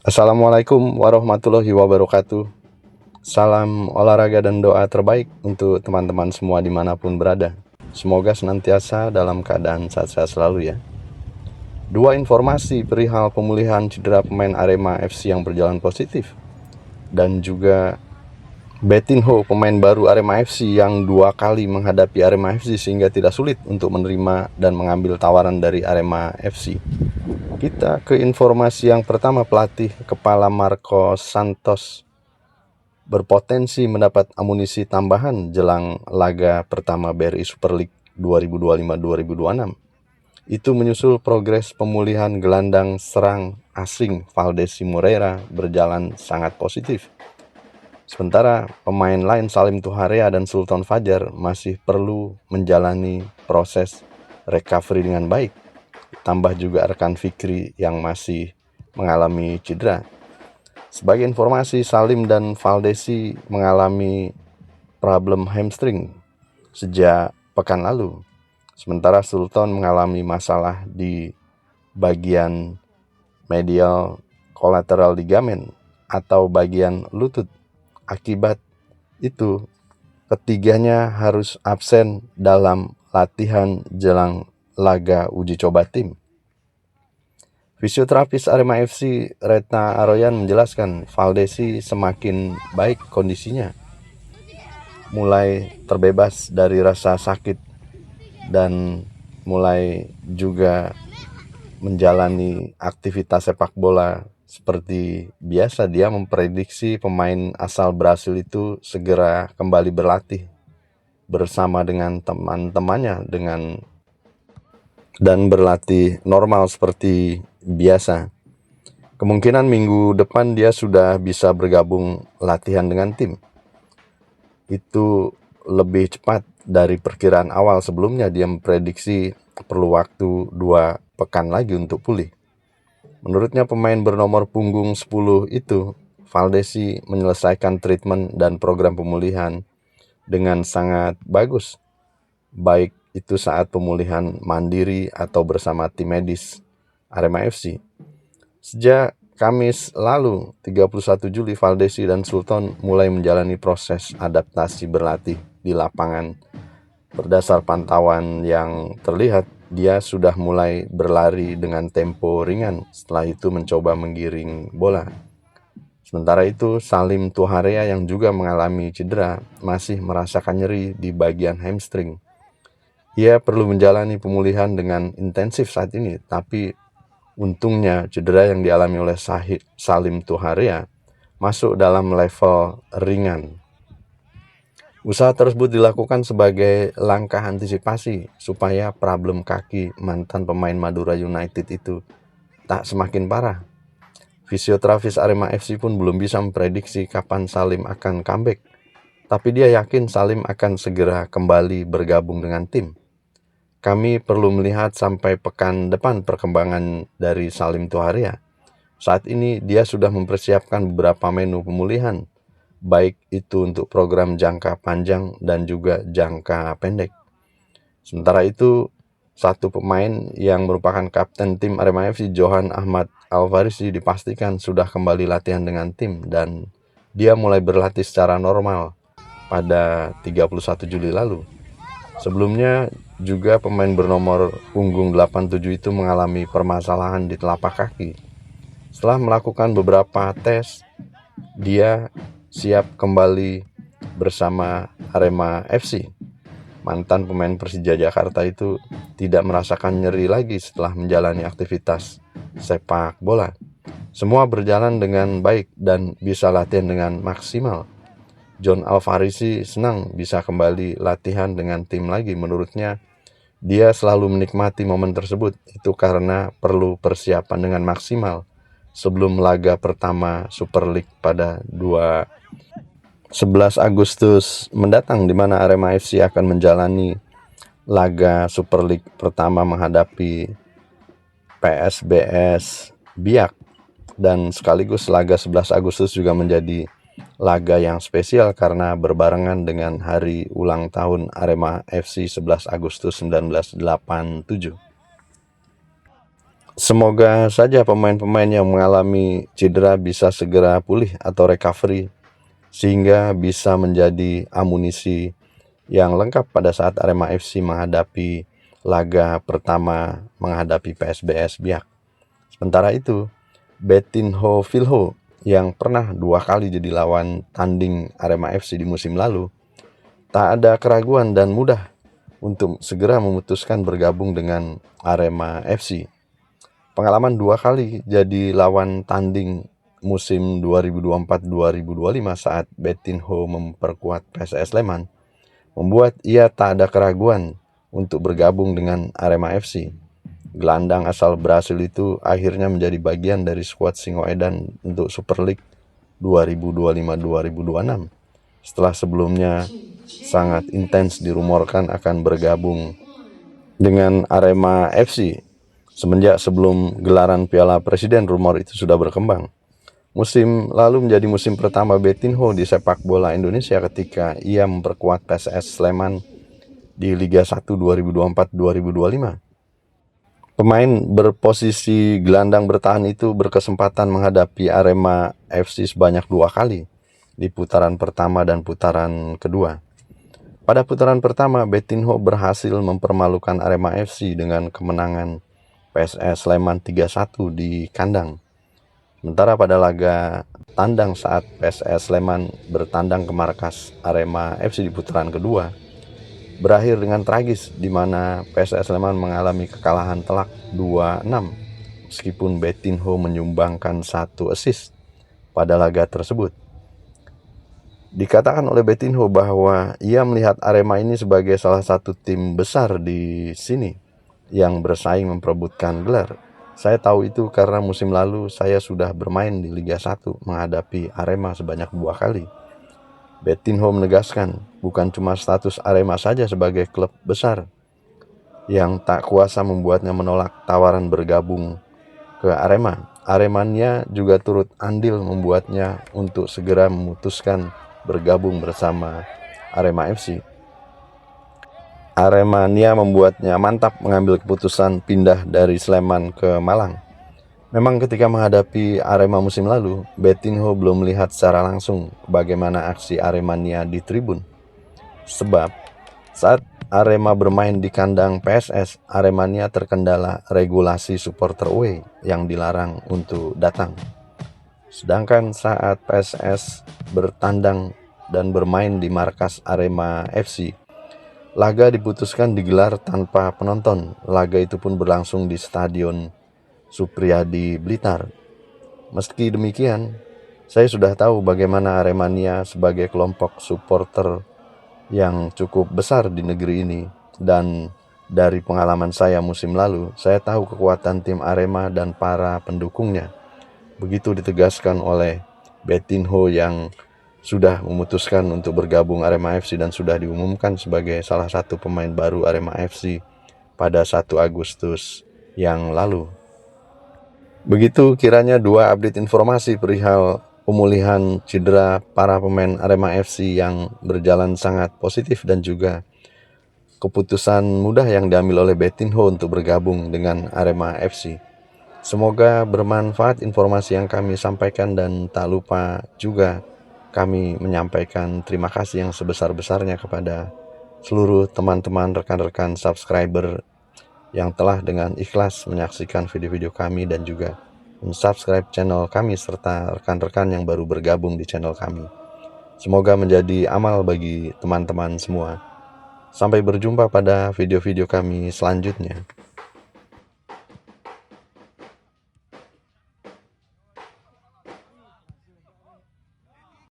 Assalamualaikum warahmatullahi wabarakatuh. Salam olahraga dan doa terbaik untuk teman-teman semua dimanapun berada. Semoga senantiasa dalam keadaan sehat-sehat selalu ya. Dua informasi perihal pemulihan cedera pemain Arema FC yang berjalan positif, dan juga Betinho, pemain baru Arema FC yang 2 kali menghadapi Arema FC sehingga tidak sulit untuk menerima dan mengambil tawaran dari Arema FC. Kita ke informasi yang pertama. Pelatih kepala Marcos Santos berpotensi mendapat amunisi tambahan jelang laga pertama BRI Super League 2025-2026. Itu menyusul progres pemulihan gelandang serang asing Valdesi Moreira berjalan sangat positif. Sementara pemain lain Salim Tuharia dan Sultan Fajar masih perlu menjalani proses recovery dengan baik. Tambah juga rekan Fikri yang masih mengalami cedera. Sebagai informasi, Salim dan Valdesi mengalami problem hamstring sejak pekan lalu. Sementara Sultan mengalami masalah di bagian medial collateral ligament atau bagian lutut. Akibat itu, ketiganya harus absen dalam latihan jelang laga uji coba tim. Fisioterapis Arema FC Retna Aroyan menjelaskan Valdesi semakin baik kondisinya, mulai terbebas dari rasa sakit dan mulai juga menjalani aktivitas sepak bola seperti biasa. Dia memprediksi pemain asal Brasil itu segera kembali berlatih bersama dengan teman-temannya dan berlatih normal seperti biasa. Kemungkinan minggu depan dia sudah bisa bergabung latihan dengan tim. Itu lebih cepat dari perkiraan awal. Sebelumnya dia memprediksi perlu waktu 2 pekan lagi untuk pulih. Menurutnya pemain bernomor punggung 10 itu, Valdesi menyelesaikan treatment dan program pemulihan dengan sangat bagus, baik itu saat pemulihan mandiri atau bersama tim medis Arema FC. Sejak Kamis lalu, 31 Juli, Valdesi dan Sultan mulai menjalani proses adaptasi berlatih di lapangan. Berdasar pantauan yang terlihat, dia sudah mulai berlari dengan tempo ringan, setelah itu mencoba menggiring bola. Sementara itu, Salim Tuharia yang juga mengalami cedera masih merasakan nyeri di bagian hamstring. Ia perlu menjalani pemulihan dengan intensif saat ini, tapi untungnya cedera yang dialami oleh Salim Tuharia masuk dalam level ringan. Usaha tersebut dilakukan sebagai langkah antisipasi supaya problem kaki mantan pemain Madura United itu tak semakin parah. Fisioterapis Arema FC pun belum bisa memprediksi kapan Salim akan comeback, tapi dia yakin Salim akan segera kembali bergabung dengan tim. Kami perlu melihat sampai pekan depan perkembangan dari Salim Tuharia. Saat ini dia sudah mempersiapkan beberapa menu pemulihan, baik itu untuk program jangka panjang dan juga jangka pendek. Sementara itu, satu pemain yang merupakan kapten tim Arema FC, Johan Ahmad Alfarisi, dipastikan sudah kembali latihan dengan tim dan dia mulai berlatih secara normal pada 31 Juli lalu. Sebelumnya juga pemain bernomor punggung 87 itu mengalami permasalahan di telapak kaki. Setelah melakukan beberapa tes, dia siap kembali bersama Arema FC. Mantan pemain Persija Jakarta itu tidak merasakan nyeri lagi setelah menjalani aktivitas sepak bola. Semua berjalan dengan baik dan bisa latihan dengan maksimal. John Alfarisi senang bisa kembali latihan dengan tim lagi. Menurutnya, dia selalu menikmati momen tersebut. Itu karena perlu persiapan dengan maksimal sebelum laga pertama Super League pada 11 Agustus mendatang, di mana Arema FC akan menjalani laga Super League pertama menghadapi PSBS Biak, dan sekaligus laga 11 Agustus juga menjadi laga yang spesial karena berbarengan dengan hari ulang tahun Arema FC 11 Agustus 1987. Semoga saja pemain-pemain yang mengalami cedera bisa segera pulih atau recovery sehingga bisa menjadi amunisi yang lengkap pada saat Arema FC menghadapi laga pertama menghadapi PSBS Biak. Sementara itu, Betinho Filho yang pernah 2 kali jadi lawan tanding Arema FC di musim lalu, tak ada keraguan dan mudah untuk segera memutuskan bergabung dengan Arema FC. Pengalaman 2 kali jadi lawan tanding musim 2024-2025 saat Betinho memperkuat PSS Sleman membuat ia tak ada keraguan untuk bergabung dengan Arema FC. Gelandang asal Brasil itu akhirnya menjadi bagian dari skuad Singoedan untuk Super League 2025-2026 setelah sebelumnya sangat intens dirumorkan akan bergabung dengan Arema FC. Semenjak sebelum gelaran Piala Presiden, rumor itu sudah berkembang. Musim lalu menjadi musim pertama Betinho di sepak bola Indonesia ketika ia memperkuat PSS Sleman di Liga 1 2024-2025. Pemain berposisi gelandang bertahan itu berkesempatan menghadapi Arema FC sebanyak 2 kali di putaran pertama dan putaran kedua. Pada putaran pertama, Betinho berhasil mempermalukan Arema FC dengan kemenangan PSS Sleman 3-1 di kandang. Sementara pada laga tandang saat PSS Sleman bertandang ke markas Arema FC di putaran kedua, berakhir dengan tragis di mana PSS Sleman mengalami kekalahan telak 2-6 meskipun Betinho menyumbangkan 1 assist pada laga tersebut. Dikatakan oleh Betinho bahwa ia melihat Arema ini sebagai salah satu tim besar di sini yang bersaing memperebutkan gelar. Saya tahu itu karena musim lalu saya sudah bermain di Liga 1 menghadapi Arema sebanyak 2 kali. Betinho menegaskan, bukan cuma status Arema saja sebagai klub besar yang tak kuasa membuatnya menolak tawaran bergabung ke Arema. Aremania juga turut andil membuatnya untuk segera memutuskan bergabung bersama Arema FC. Aremania membuatnya mantap mengambil keputusan pindah dari Sleman ke Malang. Memang ketika menghadapi Arema musim lalu, Betinho belum melihat secara langsung bagaimana aksi Aremania di tribun. Sebab saat Arema bermain di kandang PSS, Aremania terkendala regulasi supporter away yang dilarang untuk datang. Sedangkan saat PSS bertandang dan bermain di markas Arema FC, laga diputuskan digelar tanpa penonton. Laga itu pun berlangsung di Stadion Supriyadi Blitar. Meski demikian, saya sudah tahu bagaimana Aremania sebagai kelompok supporter yang cukup besar di negeri ini. Dan dari pengalaman saya musim lalu, saya tahu kekuatan tim Arema dan para pendukungnya. Begitu ditegaskan oleh Betinho yang sudah memutuskan untuk bergabung Arema FC dan sudah diumumkan sebagai salah satu pemain baru Arema FC pada 1 Agustus yang lalu. Begitu kiranya 2 update informasi perihal pemulihan cedera para pemain Arema FC yang berjalan sangat positif dan juga keputusan mudah yang diambil oleh Betinho untuk bergabung dengan Arema FC. Semoga bermanfaat informasi yang kami sampaikan dan tak lupa juga kami menyampaikan terima kasih yang sebesar-besarnya kepada seluruh teman-teman rekan-rekan subscriber yang telah dengan ikhlas menyaksikan video-video kami dan juga mensubscribe channel kami serta rekan-rekan yang baru bergabung di channel kami. Semoga menjadi amal bagi teman-teman semua. Sampai berjumpa pada video-video kami selanjutnya.